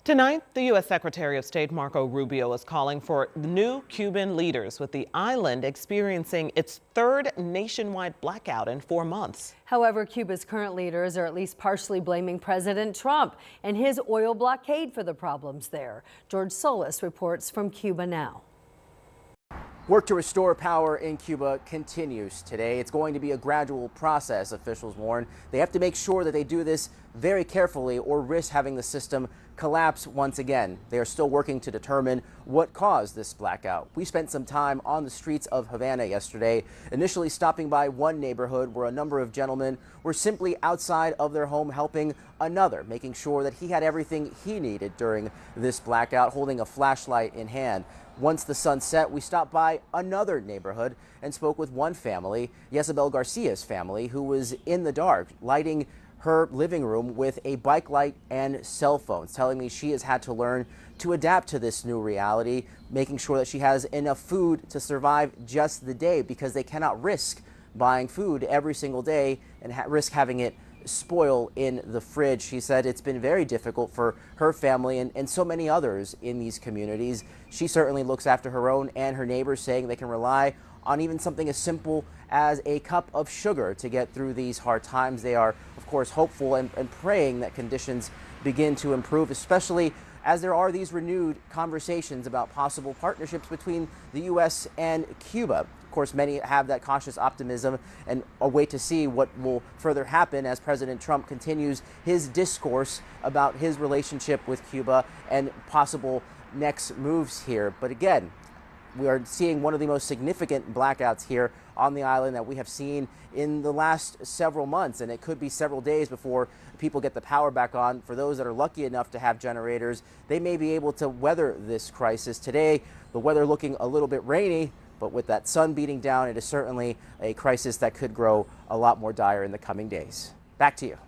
Tonight, the U.S. Secretary of State Marco Rubio is calling for new Cuban leaders, with the island experiencing its third nationwide blackout in 4 months. However, Cuba's current leaders are at least partially blaming President Trump and his oil blockade for the problems there. George Solis reports from Cuba now. Work to restore power in Cuba continues today. It's going to be a gradual process, officials warn. They have to make sure that they do this very carefully or risk having the system collapse once again. They are still working to determine what caused this blackout. We spent some time on the streets of Havana yesterday, initially stopping by one neighborhood where a number of gentlemen were simply outside of their home helping another, making sure that he had everything he needed during this blackout, holding a flashlight in hand. Once the sun set, we stopped by another neighborhood and spoke with one family, Yesabel Garcia's family, who was in the dark, lighting her living room with a bike light and cell phones, telling me she has had to learn to adapt to this new reality, making sure that she has enough food to survive just the day, because they cannot risk buying food every single day and risk having it spoil in the fridge. She said it's been very difficult for her family and so many others in these communities. She certainly looks after her own and her neighbors, saying they can rely on even something as simple as a cup of sugar to get through these hard times. They are, of course, hopeful and praying that conditions begin to improve, especially as there are these renewed conversations about possible partnerships between the U.S. and Cuba. Of course, many have that cautious optimism and wait to see what will further happen as President Trump continues his discourse about his relationship with Cuba and possible next moves here. But again, we are seeing one of the most significant blackouts here on the island that we have seen in the last several months, and it could be several days before people get the power back on. For those that are lucky enough to have generators, they may be able to weather this crisis. Today, the weather looking a little bit rainy, but with that sun beating down, it is certainly a crisis that could grow a lot more dire in the coming days. Back to you.